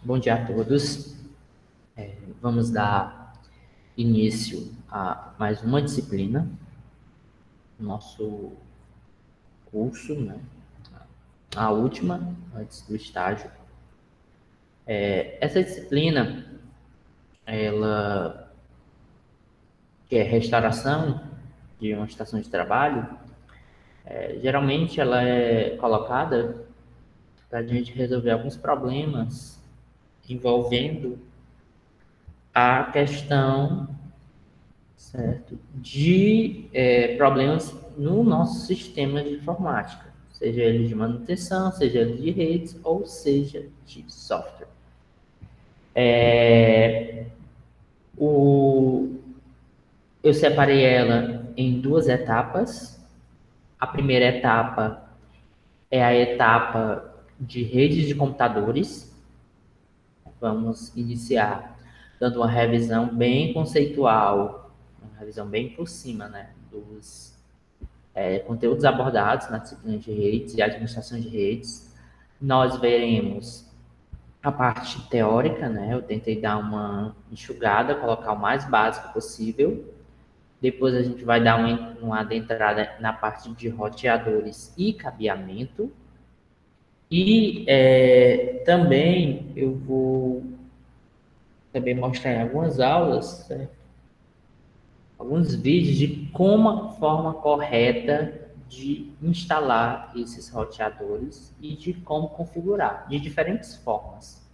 Bom dia a todos. Vamos dar início a mais uma disciplina do nosso curso, né? A última, antes do estágio. Essa disciplina, ela que é restauração de uma estação de trabalho, geralmente ela é colocada para a gente resolver alguns problemas envolvendo a questão, certo, de problemas no nosso sistema de informática, seja ele de manutenção, seja ele de redes ou seja de software. O, eu separei ela em duas etapas. A primeira etapa é a etapa de redes de computadores. Vamos iniciar dando uma revisão bem conceitual, uma revisão bem por cima, né, dos conteúdos abordados na disciplina de redes e administração de redes. Nós veremos a parte teórica, né? Eu tentei dar uma enxugada, colocar o mais básico possível. Depois a gente vai dar uma adentrada na parte de roteadores e cabeamento. E também eu vou também mostrar em algumas aulas, certo? Alguns vídeos de como a forma correta de instalar esses roteadores e de como configurar, de diferentes formas.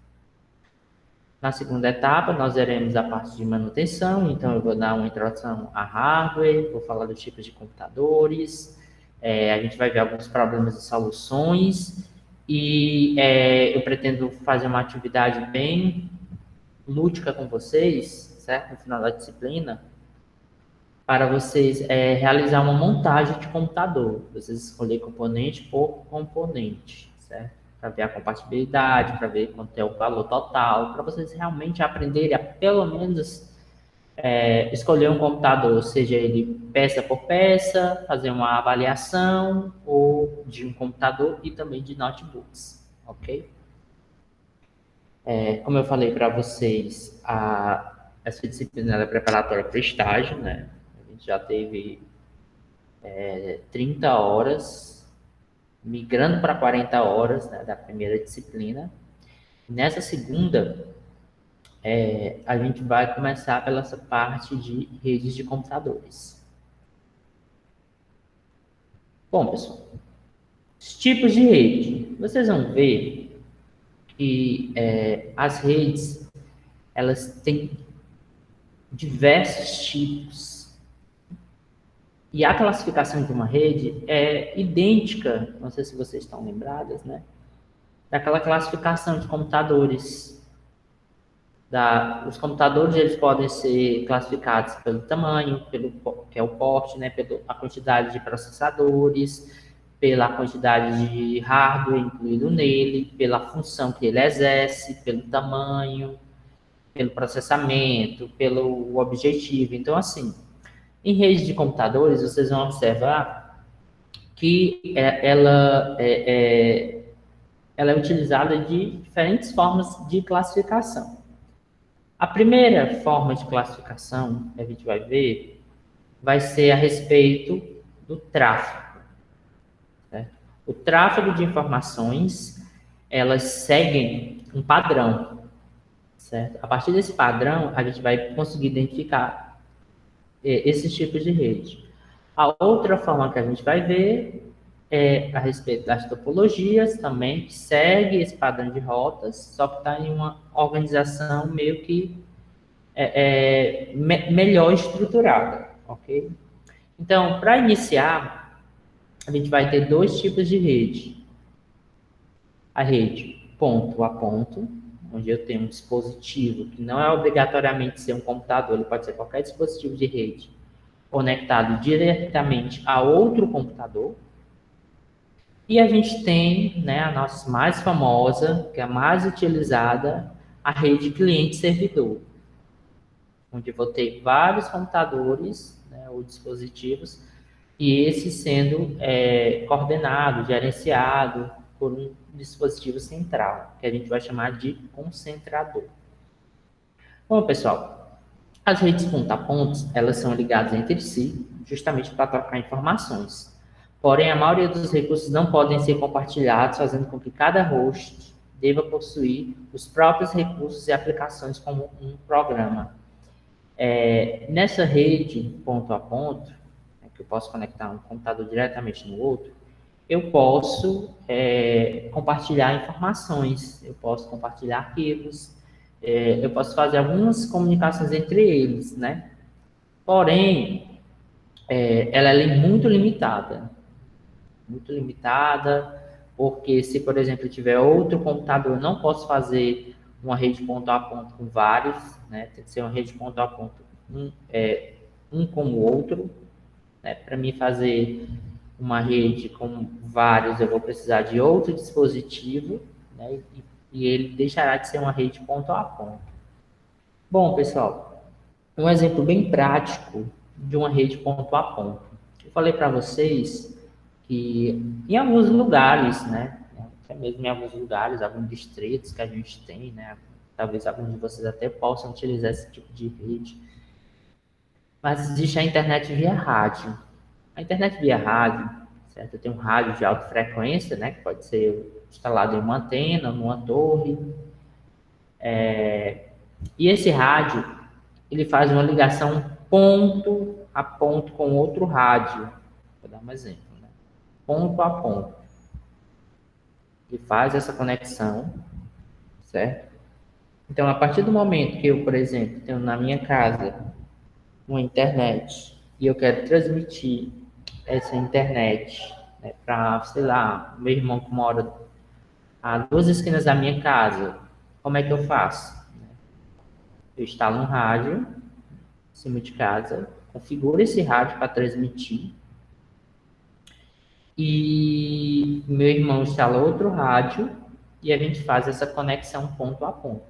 Na segunda etapa, nós veremos a parte de manutenção, então eu vou dar uma introdução a hardware, vou falar dos tipos de computadores, a gente vai ver alguns problemas e soluções, e eu pretendo fazer uma atividade bem lúdica com vocês, certo? No final da disciplina, para vocês realizar uma montagem de computador. Vocês escolher componente por componente, certo? Para ver a compatibilidade, para ver quanto é o valor total, para vocês realmente aprenderem a, pelo menos, escolher um computador, seja ele peça por peça, fazer uma avaliação ou de um computador e também de notebooks, ok? Como eu falei para vocês, essa disciplina é preparatória para o estágio, né? A gente já teve 30 horas, migrando para 40 horas, né, da primeira disciplina. Nessa segunda, a gente vai começar pela essa parte de redes de computadores. Bom, pessoal, os tipos de rede. Vocês vão ver que as redes, elas têm diversos tipos. E a classificação de uma rede é idêntica, não sei se vocês estão lembradas, né? Daquela classificação de computadores. Os computadores eles podem ser classificados pelo tamanho, que é o porte, né? Pela quantidade de processadores, pela quantidade de hardware incluído nele, pela função que ele exerce, pelo tamanho, pelo processamento, pelo objetivo. Então, assim, em rede de computadores, vocês vão observar que ela é utilizada de diferentes formas de classificação. A primeira forma de classificação que a gente vai ver vai ser a respeito do tráfego. Né? O tráfego de informações, elas seguem um padrão. Certo? A partir desse padrão, a gente vai conseguir identificar esses tipos de rede. A outra forma que a gente vai ver é a respeito das topologias também, que segue esse padrão de rotas, só que está em uma organização meio que melhor estruturada, ok? Então, para iniciar, a gente vai ter dois tipos de rede. A rede ponto a ponto, onde eu tenho um dispositivo que não é obrigatoriamente ser um computador, ele pode ser qualquer dispositivo de rede, conectado diretamente a outro computador. E a gente tem, né, a nossa mais famosa, que é a mais utilizada, a rede cliente-servidor, onde eu vou ter vários computadores, né, ou dispositivos, e esse sendo coordenado, gerenciado por um dispositivo central, que a gente vai chamar de concentrador. Bom, pessoal, as redes ponta-a-pontos, elas são ligadas entre si, justamente para trocar informações. Porém, a maioria dos recursos não podem ser compartilhados, fazendo com que cada host deva possuir os próprios recursos e aplicações como um programa. Nessa rede ponto a ponto, que eu posso conectar um computador diretamente no outro, eu posso compartilhar informações, eu posso compartilhar arquivos, eu posso fazer algumas comunicações entre eles, né? Porém, ela é muito limitada, porque se, por exemplo, tiver outro computador, eu não posso fazer uma rede ponto a ponto com vários, né? Tem que ser uma rede ponto a ponto um com o outro, né? Para mim fazer uma rede com vários, eu vou precisar de outro dispositivo, né? E ele deixará de ser uma rede ponto a ponto. Bom, pessoal, um exemplo bem prático de uma rede ponto a ponto. Eu falei para vocês que em alguns lugares, né, até mesmo em alguns lugares, alguns distritos que a gente tem, né, talvez alguns de vocês até possam utilizar esse tipo de rede, mas existe a internet via rádio. A internet via rádio, certo? Tem um rádio de alta frequência, né, que pode ser instalado em uma antena, numa torre, e esse rádio, ele faz uma ligação ponto a ponto com outro rádio. Vou dar um exemplo, né? Ponto a ponto. Ele faz essa conexão, certo? Então, a partir do momento que eu, por exemplo, tenho na minha casa uma internet e eu quero transmitir essa internet, né, para, sei lá, meu irmão que mora a 2 esquinas da minha casa, como é que eu faço? Eu instalo um rádio em cima de casa, configuro esse rádio para transmitir e meu irmão instala outro rádio e a gente faz essa conexão ponto a ponto.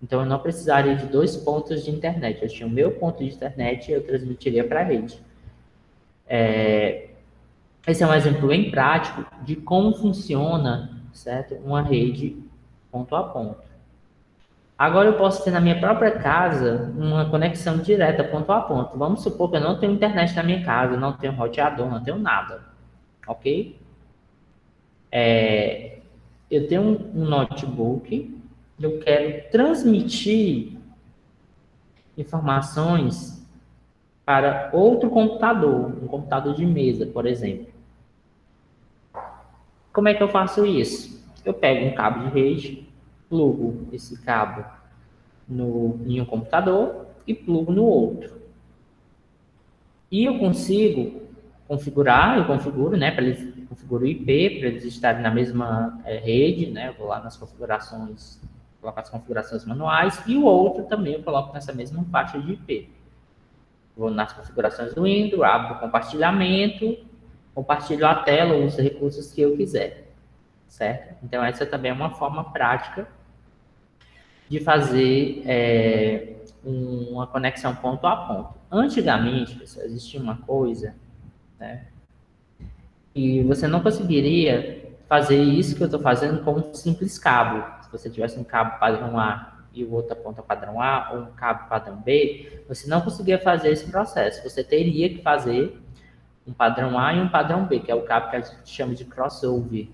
Então, eu não precisaria de 2 pontos de internet. Eu tinha o meu ponto de internet e eu transmitiria para a rede. Esse é um exemplo bem prático de como funciona, certo? Uma rede ponto a ponto. Agora, eu posso ter na minha própria casa uma conexão direta ponto a ponto. Vamos supor que eu não tenho internet na minha casa, não tenho roteador, não tenho nada. Ok? Eu tenho um notebook, eu quero transmitir informações para outro computador, um computador de mesa, por exemplo. Como é que eu faço isso? Eu pego um cabo de rede, plugo esse cabo em um computador e plugo no outro. E eu consigo configurar, eu configuro, né, para eles configuro o IP, para eles estarem na mesma rede, né, eu vou lá nas configurações, coloco as configurações manuais, e o outro também eu coloco nessa mesma faixa de IP. Vou nas configurações do Windows, abro o compartilhamento, compartilho a tela ou os recursos que eu quiser, certo? Então, essa também é uma forma prática de fazer uma conexão ponto a ponto. Antigamente, pessoal, existia uma coisa, né, e você não conseguiria fazer isso que eu estou fazendo com um simples cabo. Se você tivesse um cabo padrão A e o outro ponta padrão A, ou um cabo padrão B, você não conseguia fazer esse processo. Você teria que fazer um padrão A e um padrão B, que é o cabo que a gente chama de crossover.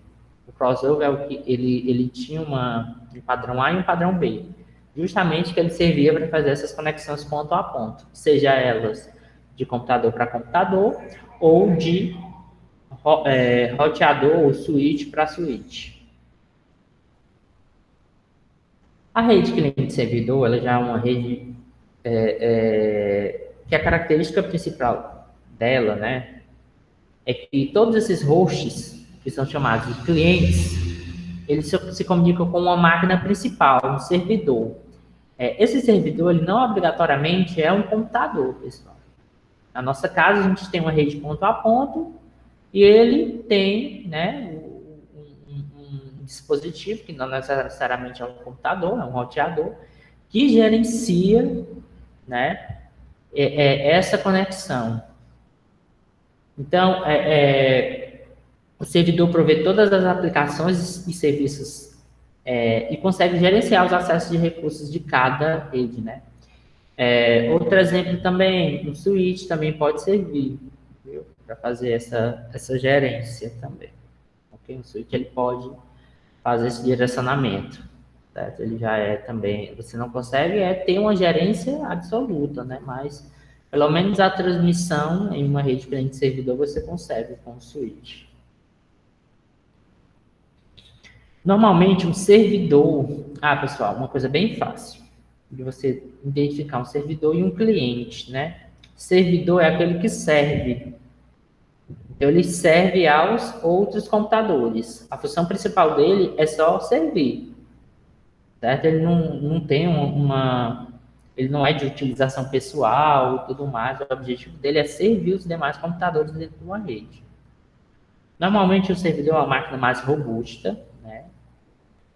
O crossover é o que ele tinha um padrão A e um padrão B. Justamente que ele servia para fazer essas conexões ponto a ponto, seja elas de computador para computador ou de roteador ou switch para switch. A rede cliente-servidor, ela já é uma rede que a característica principal dela, né, é que todos esses hosts, que são chamados de clientes, eles se comunicam com uma máquina principal, um servidor. Esse servidor, ele não obrigatoriamente é um computador, pessoal. Na nossa casa, a gente tem uma rede ponto a ponto e ele tem, né, um dispositivo, que não necessariamente é um computador, é um roteador, que gerencia, né, essa conexão. Então, O servidor provê todas as aplicações e serviços e consegue gerenciar os acessos de recursos de cada rede, né? Outro exemplo também, um switch também pode servir para fazer essa gerência também. Okay? Um switch ele pode fazer esse direcionamento. Certo? Ele já é também, você não consegue ter uma gerência absoluta, né? Mas pelo menos a transmissão em uma rede cliente-servidor você consegue com o switch. Normalmente um servidor, pessoal, uma coisa bem fácil de você identificar um servidor e um cliente, né? Servidor é aquele que serve. Então, ele serve aos outros computadores. A função principal dele é só servir, certo? Ele não tem ele não é de utilização pessoal e tudo mais. O objetivo dele é servir os demais computadores dentro de uma rede. Normalmente, o servidor é uma máquina mais robusta, né?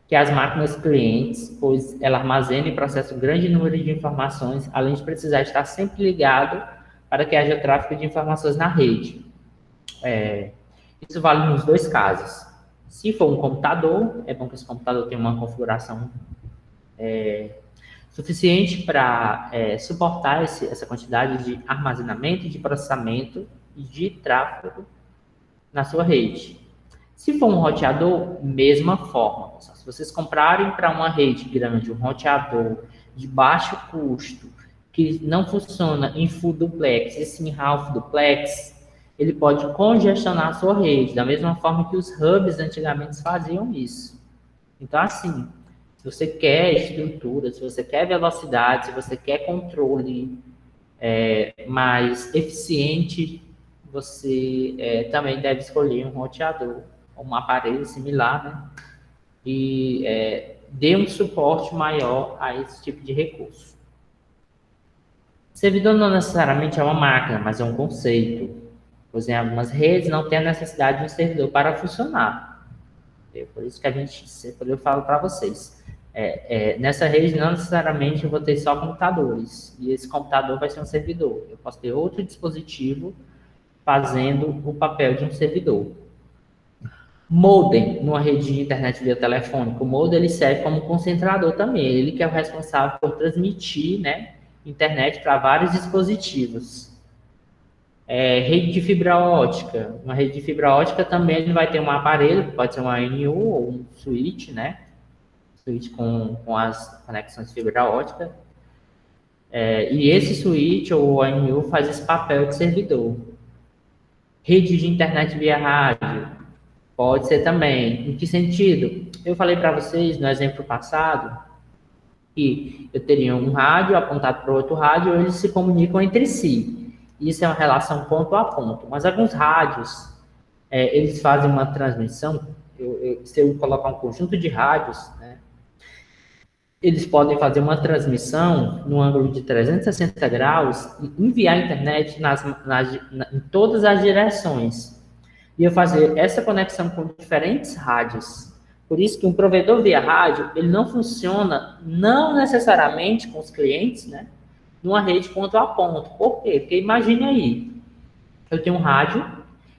Que as máquinas clientes, pois ela armazena e processa um grande número de informações, além de precisar estar sempre ligado para que haja tráfego de informações na rede. Isso vale nos dois casos. Se for um computador, é bom que esse computador tenha uma configuração suficiente para suportar essa quantidade de armazenamento, de processamento e de tráfego na sua rede. Se for um roteador, mesma forma. Se vocês comprarem para uma rede grande um roteador de baixo custo, que não funciona em full duplex, e sim half duplex, ele pode congestionar a sua rede, da mesma forma que os hubs antigamente faziam isso. Então, assim, se você quer estrutura, se você quer velocidade, se você quer controle mais eficiente, você também deve escolher um roteador, um aparelho similar, né? E dê um suporte maior a esse tipo de recurso. Servidor não necessariamente é uma máquina, mas é um conceito. Pois em algumas redes não tem a necessidade de um servidor para funcionar. Por isso que eu falo para vocês. Nessa rede não necessariamente eu vou ter só computadores. E esse computador vai ser um servidor. Eu posso ter outro dispositivo fazendo o papel de um servidor. Modem numa rede de internet via telefônica. O modem ele serve como concentrador também. Ele que é o responsável por transmitir, né, internet para vários dispositivos. Rede de fibra ótica. Uma rede de fibra ótica também ele vai ter um aparelho, pode ser uma ANU ou um switch, né? Switch com as conexões de fibra ótica. E esse switch ou ANU faz esse papel de servidor. Rede de internet via rádio. Pode ser também. Em que sentido? Eu falei para vocês no exemplo passado que eu teria um rádio apontado para outro rádio, eles se comunicam entre si. Isso é uma relação ponto a ponto. Mas alguns rádios, eles fazem uma transmissão. Se eu colocar um conjunto de rádios, né, eles podem fazer uma transmissão no ângulo de 360 graus e enviar a internet em todas as direções. E eu fazer essa conexão com diferentes rádios. Por isso que um provedor via rádio, ele não funciona, não necessariamente com os clientes, né? Numa rede ponto a ponto. Por quê? Porque imagine aí, eu tenho um rádio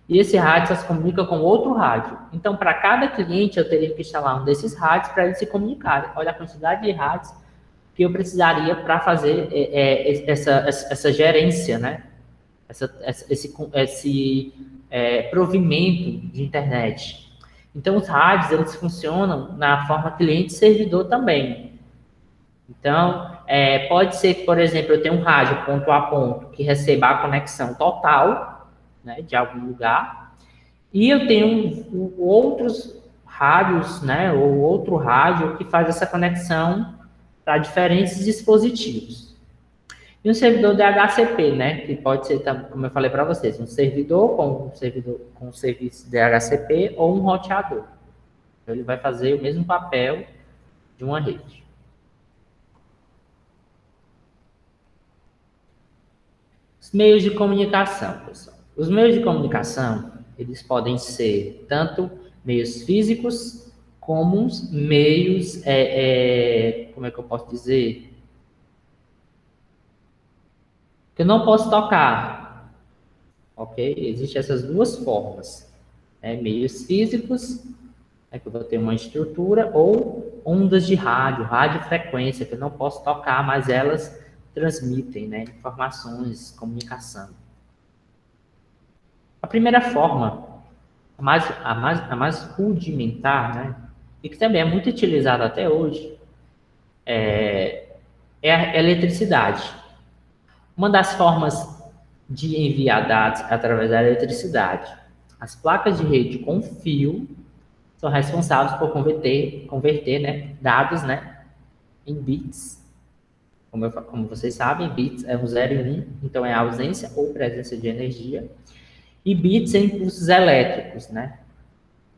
e esse rádio só se comunica com outro rádio. Então, para cada cliente, eu teria que instalar um desses rádios para eles se comunicarem. Olha a quantidade de rádios que eu precisaria para fazer essa gerência, né? Esse provimento de internet. Então, os rádios, eles funcionam na forma cliente-servidor também. Então, pode ser que, por exemplo, eu tenha um rádio ponto a ponto que receba a conexão total, né, de algum lugar, e eu tenho outros rádios, né, ou outro rádio que faz essa conexão para diferentes dispositivos. E um servidor DHCP, né? Que pode ser, como eu falei para vocês, um servidor com serviço DHCP ou um roteador. Então, ele vai fazer o mesmo papel de uma rede. Os meios de comunicação, pessoal. Os meios de comunicação, eles podem ser tanto meios físicos como meios, como é que eu posso dizer? Que eu não posso tocar, ok? Existem essas duas formas. né, meios físicos, né, que eu vou ter uma estrutura, ou ondas de rádio, radiofrequência, que eu não posso tocar, mas elas transmitem, né, informações, comunicação. A primeira forma, a mais rudimentar, né, e que também é muito utilizada até hoje, é a eletricidade. Uma das formas de enviar dados é através da eletricidade. As placas de rede com fio são responsáveis por converter, né, dados, né, em bits. Como vocês sabem, bits é um 0 e 1, então é a ausência ou presença de energia. E bits em impulsos elétricos, né?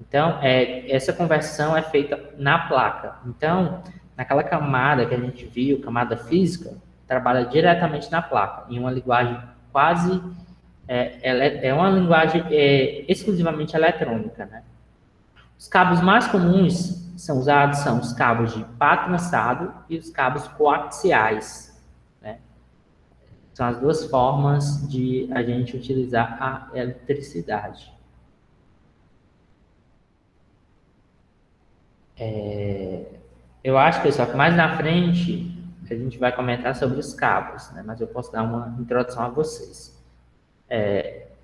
Então, essa conversão é feita na placa. Então, naquela camada que a gente viu, camada física, trabalha diretamente na placa, em uma linguagem quase... É uma linguagem exclusivamente eletrônica, né? Os cabos mais comuns são usados são os cabos de par trançado e os cabos coaxiais, né? São as duas formas de a gente utilizar a eletricidade. Eu acho, pessoal, que mais na frente a gente vai comentar sobre os cabos, né? Mas eu posso dar uma introdução a vocês.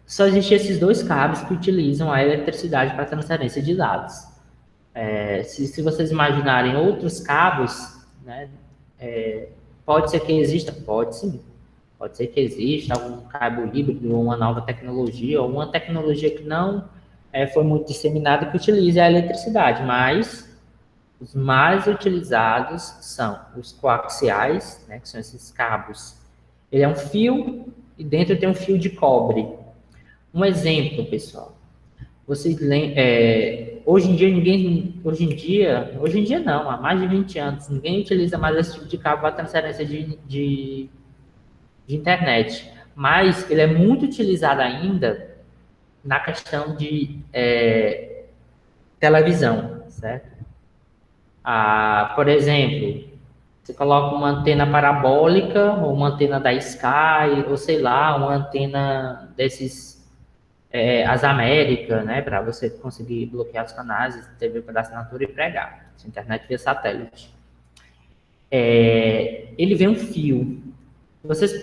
Só existem esses dois cabos que utilizam a eletricidade para transferência de dados. Se vocês imaginarem outros cabos, né? Pode ser que exista, pode sim. Pode ser que exista algum cabo híbrido ou uma nova tecnologia, ou uma tecnologia que não foi muito disseminada que utilize a eletricidade, mas os mais utilizados são os coaxiais, né, que são esses cabos. Ele é um fio e dentro tem um fio de cobre. Um exemplo, pessoal. Vocês hoje em dia não, há mais de 20 anos, ninguém utiliza mais esse tipo de cabo para transferência de internet. Mas ele é muito utilizado ainda na questão de televisão, certo? Por exemplo, você coloca uma antena parabólica ou uma antena da Sky, ou sei lá, uma antena desses As Américas, né, para você conseguir bloquear os canais, TV por assinatura e pregar, internet via satélite. Ele vem um fio. Se vocês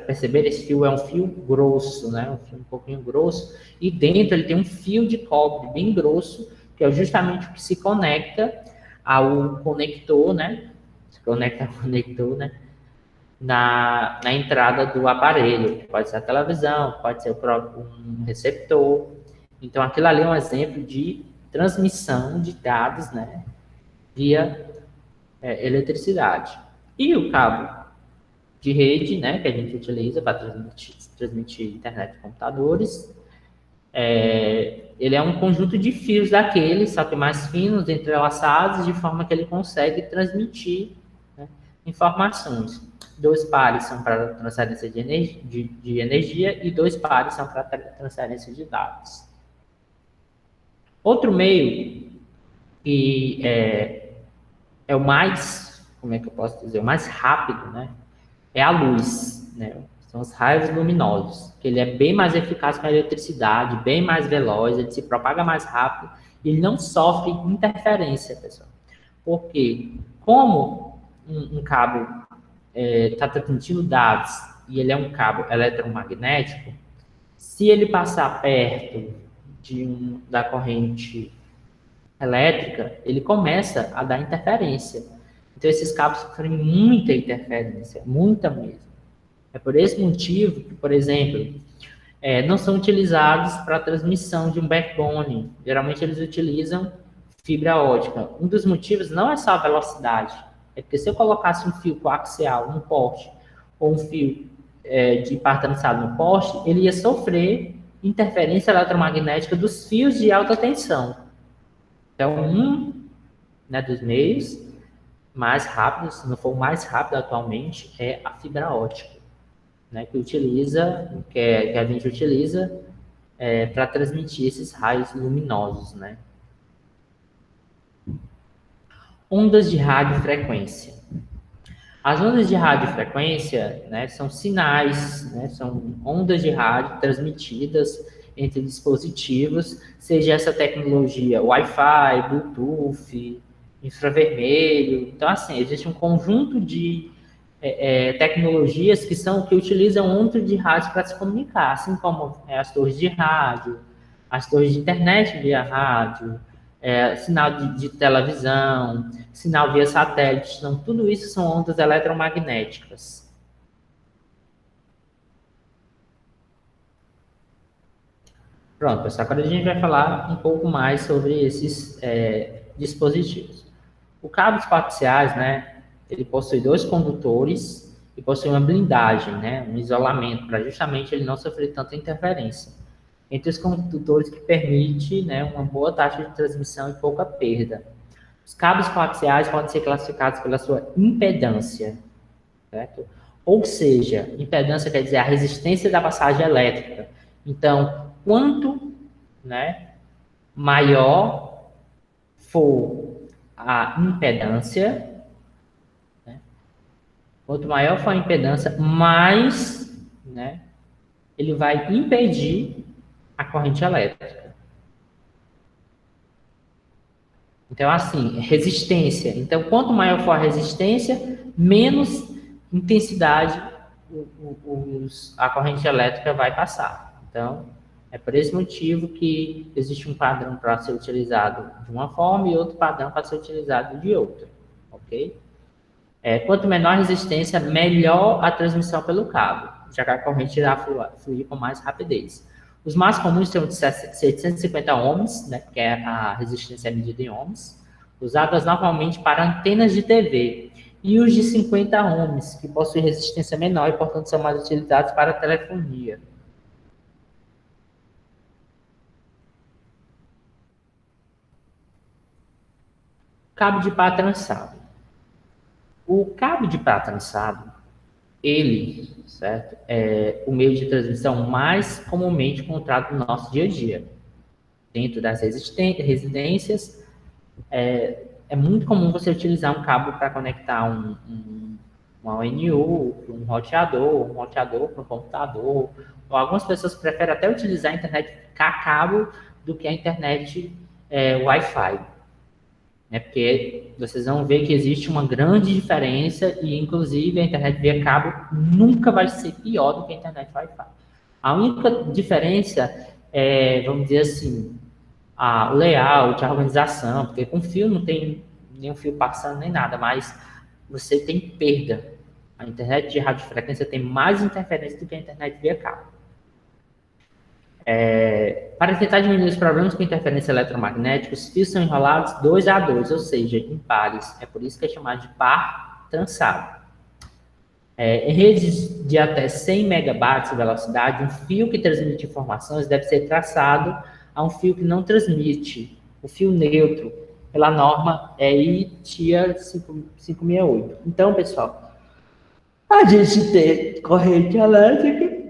perceberem, esse fio é um fio grosso, né, um fio um pouquinho grosso, e dentro ele tem um fio de cobre bem grosso, que é justamente o que se conecta ao conector, né? Se conecta ao conector, né? Na entrada do aparelho. Pode ser a televisão, pode ser o próprio um receptor. Então, aquilo ali é um exemplo de transmissão de dados, né? Via eletricidade. E o cabo de rede, né? Que a gente utiliza para transmitir internet de computadores. Ele é um conjunto de fios daqueles, só que mais finos, entrelaçados, de forma que ele consegue transmitir, né, informações. 2 pares são para transferência de energia e 2 pares são para transferência de dados. Outro meio que é o mais, como é que eu posso dizer, o mais rápido, né, é a luz, né? São os raios luminosos, que ele é bem mais eficaz com a eletricidade, bem mais veloz, ele se propaga mais rápido e ele não sofre interferência, pessoal. Porque como um cabo está transmitindo dados e ele é um cabo eletromagnético, se ele passar perto da corrente elétrica, ele começa a dar interferência. Então, esses cabos sofrem muita interferência, muita mesmo. É por esse motivo que, por exemplo, não são utilizados para a transmissão de um backbone. Geralmente eles utilizam fibra ótica. Um dos motivos não é só a velocidade, é porque se eu colocasse um fio coaxial no poste ou um fio de par trançado no poste, ele ia sofrer interferência eletromagnética dos fios de alta tensão. Então, né, dos meios mais rápidos, se não for o mais rápido atualmente, é a fibra ótica, né, que a gente utiliza para transmitir esses raios luminosos, né? Ondas de radiofrequência. As ondas de radiofrequência, né, são sinais, né, são ondas de rádio transmitidas entre dispositivos, seja essa tecnologia Wi-Fi, Bluetooth, infravermelho. Então, assim, existe um conjunto de tecnologias que utilizam onda de rádio para se comunicar, assim como as torres de rádio, as torres de internet via rádio, sinal de televisão, sinal via satélite. Então, tudo isso são ondas eletromagnéticas. Pronto, pessoal, agora a gente vai falar um pouco mais sobre esses dispositivos. O cabo espaciais, né, ele possui dois condutores e possui uma blindagem, né, um isolamento, para justamente ele não sofrer tanta interferência. Entre os condutores que permite, né, uma boa taxa de transmissão e pouca perda. Os cabos coaxiais podem ser classificados pela sua impedância, certo? Ou seja, impedância quer dizer a resistência da passagem elétrica. Então, quanto, né, maior for a impedância, né, quanto maior for a impedância, mais, né, ele vai impedir a corrente elétrica. Então, assim, resistência. Então, quanto maior for a resistência, menos intensidade a corrente elétrica vai passar. Então, é por esse motivo que existe um padrão para ser utilizado de uma forma e outro padrão para ser utilizado de outra, ok? Quanto menor a resistência, melhor a transmissão pelo cabo, já que a corrente irá fluir com mais rapidez. Os mais comuns são de 750 ohms, né, que é a resistência medida em ohms, usadas normalmente para antenas de TV, e os de 50 ohms, que possuem resistência menor e, portanto, são mais utilizados para telefonia. Cabo de pá trançado. O cabo de pá trançado, ele, certo, é o meio de transmissão mais comumente encontrado no nosso dia a dia. Dentro das residências, é muito comum você utilizar um cabo para conectar uma ONU, um roteador para um computador, ou algumas pessoas preferem até utilizar a internet cabo do que a internet Wi-Fi. Né? Porque vocês vão ver que existe uma grande diferença e, inclusive, a internet via cabo nunca vai ser pior do que a internet Wi-Fi. A única diferença é, vamos dizer assim, o layout, a organização, porque com fio não tem nenhum fio passando nem nada, mas você tem perda. A internet de radiofrequência tem mais interferência do que a internet via cabo. Para tentar diminuir os problemas com interferência eletromagnética, os fios são enrolados 2 a 2, ou seja, em pares. É por isso que é chamado de par trançado. Em redes de até 100 megabytes de velocidade, um fio que transmite informações deve ser traçado a um fio que não transmite, o fio neutro, pela norma EI-TIA 568. Então, pessoal, a gente tem corrente elétrica,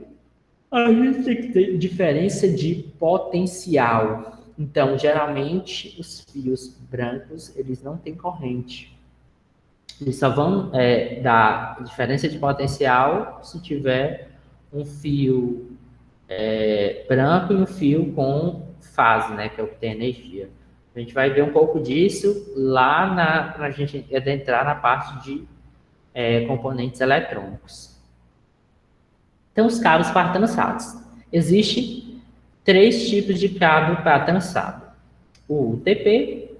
a gente tem que ter diferença de potencial. Então, geralmente, os fios brancos, eles não têm corrente. Eles só vão dar diferença de potencial se tiver um fio branco e um fio com fase, né, que é o que tem energia. A gente vai ver um pouco disso lá para a gente adentrar na parte de componentes eletrônicos. Então, os cabos para trançados. Existem 3 tipos de cabo para trançado: o UTP,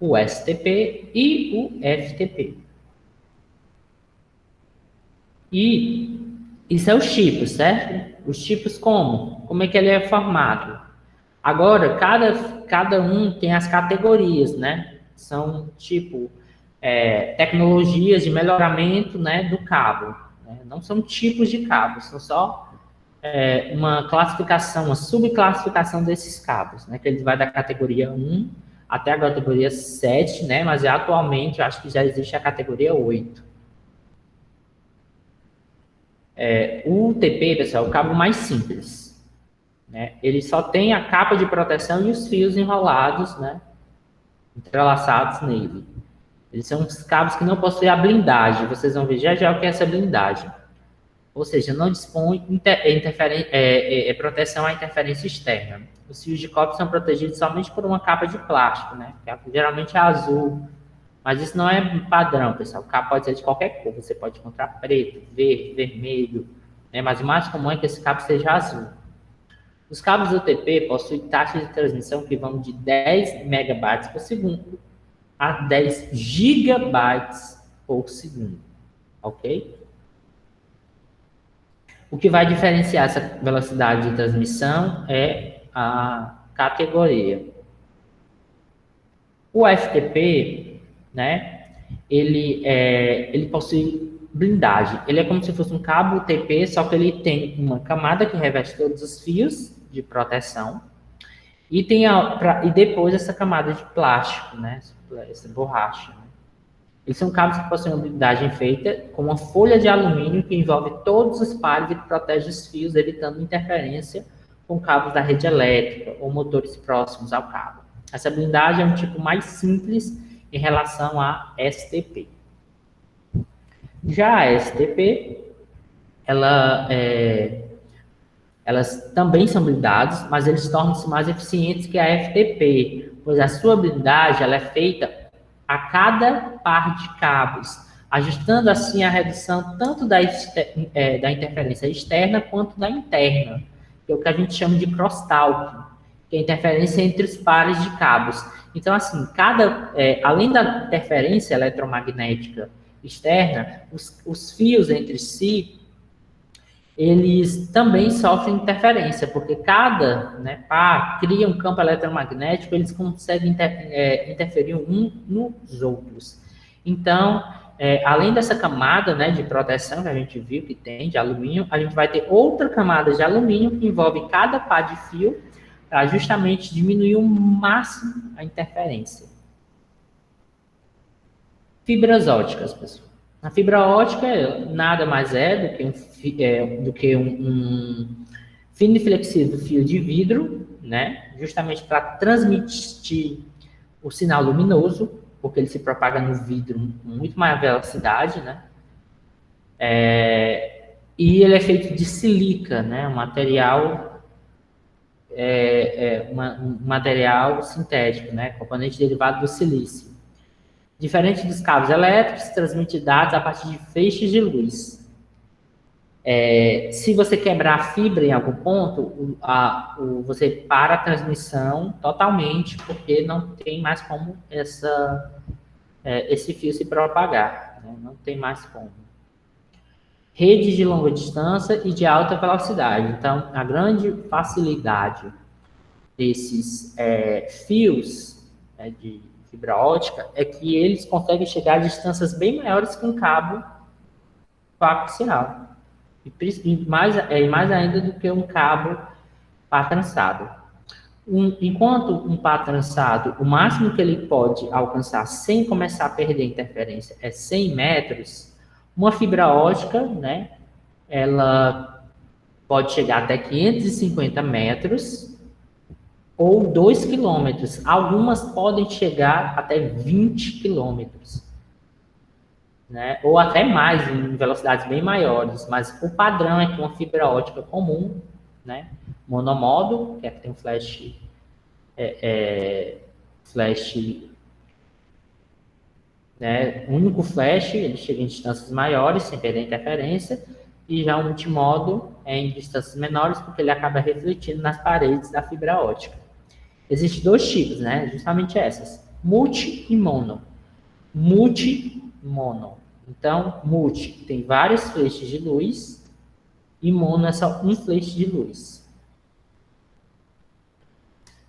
o STP e o FTP. E isso é os tipos, certo? Os tipos como? Como é que ele é formado? Agora, cada um tem as categorias, né? São, tipo, tecnologias de melhoramento, né, do cabo. Né? Não são tipos de cabos, são só uma classificação, uma subclassificação desses cabos, né? Que ele vai da categoria 1 até a categoria 7, né? Mas atualmente, eu acho que já existe a categoria 8. O UTP, pessoal, é o cabo mais simples. Né? Ele só tem a capa de proteção e os fios enrolados, né, entrelaçados nele. Eles são os cabos que não possuem a blindagem. Vocês vão ver já já o que é essa blindagem. ou seja, não dispõe proteção à interferência externa. Os fios de cobre são protegidos somente por uma capa de plástico, né? Que geralmente é azul, mas isso não é padrão, pessoal. O cabo pode ser de qualquer cor, você pode encontrar preto, verde, vermelho, né? Mas o mais comum é que esse cabo seja azul. Os cabos UTP possuem taxas de transmissão que vão de 10 megabytes por segundo a 10 gigabytes por segundo, ok? O que vai diferenciar essa velocidade de transmissão é a categoria. O FTP, né, ele possui blindagem. Ele é como se fosse um cabo UTP, só que ele tem uma camada que reveste todos os fios de proteção e depois essa camada de plástico, né, essa borracha. Né? Eles são cabos que possuem uma blindagem feita com uma folha de alumínio que envolve todos os pares e protege os fios, evitando interferência com cabos da rede elétrica ou motores próximos ao cabo. Essa blindagem é um tipo mais simples em relação à STP. Já a STP, elas também são blindadas, mas eles tornam-se mais eficientes que a FTP, pois a sua blindagem ela é feita a cada par de cabos, ajustando assim a redução tanto da interferência externa quanto da interna, que é o que a gente chama de crosstalk, que é a interferência entre os pares de cabos. Então, assim, além da interferência eletromagnética externa, os fios entre si, eles também sofrem interferência, porque cada par cria um campo eletromagnético, eles conseguem interferir um nos outros. Então, além dessa camada de proteção que a gente viu que tem de alumínio, a gente vai ter outra camada de alumínio que envolve cada par de fio para justamente diminuir o máximo a interferência. Fibras óticas, pessoal. A fibra ótica nada mais é do que um fino e flexível fio de vidro, né? Justamente para transmitir o sinal luminoso, porque ele se propaga no vidro com muito maior velocidade, né? E ele é feito de silica, né? Um material sintético, né? Componente derivado do silício. Diferente dos cabos elétricos, transmite dados a partir de feixes de luz. Se você quebrar a fibra em algum ponto, você para a transmissão totalmente, porque não tem mais como esse fio se propagar. Né? Não tem mais como. Redes de longa distância e de alta velocidade. Então, a grande facilidade desses fios de fibra ótica é que eles conseguem chegar a distâncias bem maiores que um cabo coaxial. E mais ainda do que um cabo par trançado. Enquanto um par trançado, o máximo que ele pode alcançar sem começar a perder interferência é 100 metros, uma fibra ótica, né, ela pode chegar até 550 metros, ou 2 quilômetros. Algumas podem chegar até 20 quilômetros. Né? Ou até mais, em velocidades bem maiores. Mas o padrão é que uma fibra ótica comum, né? Monomodo, que tem um flash, único flash, ele chega em distâncias maiores, sem perder interferência, e já o multimodo é em distâncias menores, porque ele acaba refletindo nas paredes da fibra ótica. Existem dois tipos, né? Justamente essas, multi e mono. Multi, mono. Então, multi tem vários feixes de luz e mono é só um feixe de luz.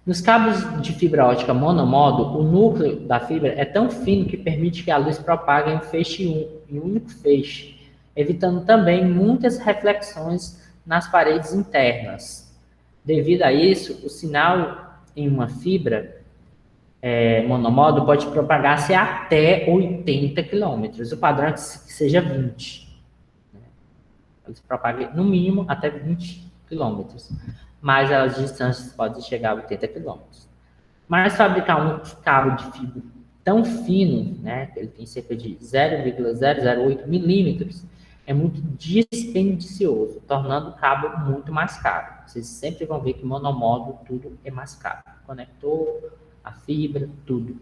Nos cabos de fibra ótica monomodo, o núcleo da fibra é tão fino que permite que a luz propague em um único feixe, evitando também muitas reflexões nas paredes internas. Devido a isso, o sinal em uma fibra monomodo pode propagar-se até 80 km. O padrão é que seja 20. Né? Ele se propaga no mínimo até 20 km. Mas as distâncias podem chegar a 80 km. Mas fabricar um cabo de fibra tão fino, né, ele tem cerca de 0,008 milímetros, é muito dispendicioso, tornando o cabo muito mais caro. Vocês sempre vão ver que monomodo tudo é mais caro. Conector, a fibra, tudo.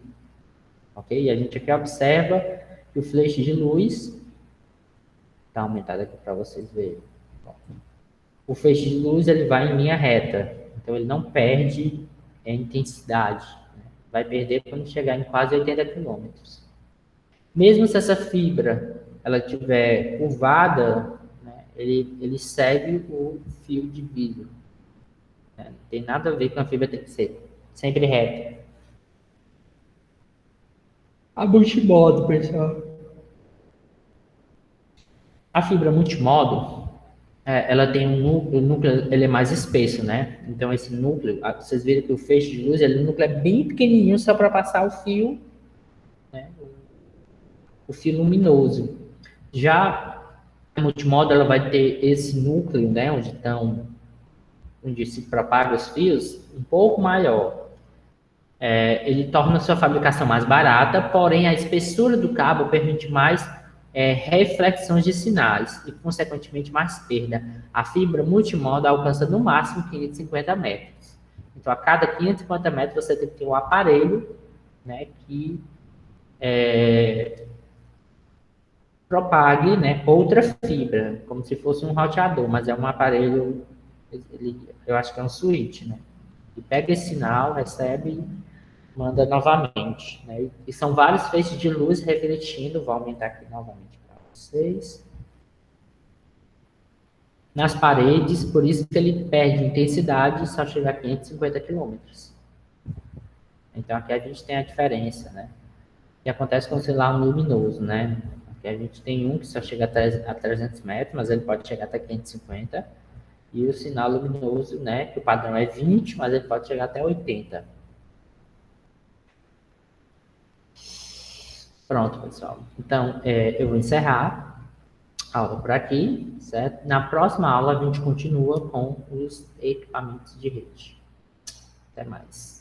Ok? E a gente aqui observa que o feixe de luz, está aumentado aqui para vocês verem. O feixe de luz ele vai em linha reta, então ele não perde a intensidade. Né? Vai perder quando chegar em quase 80 quilômetros. Mesmo se essa fibra ela estiver curvada, né, ele segue o fio de vidro. Né? Não tem nada a ver com a fibra, tem que ser sempre reta. A multimodo, pessoal. A fibra multimodo, ela tem um núcleo, o núcleo ele é mais espesso, né? Então esse núcleo, vocês viram que o feixe de luz, o núcleo é bem pequenininho só para passar o fio, né? O fio luminoso. Já a multimodo ela vai ter esse núcleo, né? Onde se propagam os fios, um pouco maior. Ele torna a sua fabricação mais barata, porém a espessura do cabo permite mais reflexões de sinais e, consequentemente, mais perda. A fibra multimodo alcança no máximo 550 metros. Então, a cada 550 metros, você tem que ter um aparelho, né, que propague, né, outra fibra, como se fosse um roteador, mas é um aparelho, eu acho que é um switch, né? E pega esse sinal, recebe, manda novamente, né? E são vários feixes de luz refletindo, vou aumentar aqui novamente para vocês. Nas paredes, por isso que ele perde intensidade só chegar a 550 quilômetros. Então aqui a gente tem a diferença, né? Que acontece com o celular luminoso, né? Aqui a gente tem um que só chega a 300 metros, mas ele pode chegar até 550. E o sinal luminoso, né? Que o padrão é 20, mas ele pode chegar até 80. Pronto, pessoal. Então, eu vou encerrar a aula por aqui, certo? Na próxima aula, a gente continua com os equipamentos de rede. Até mais.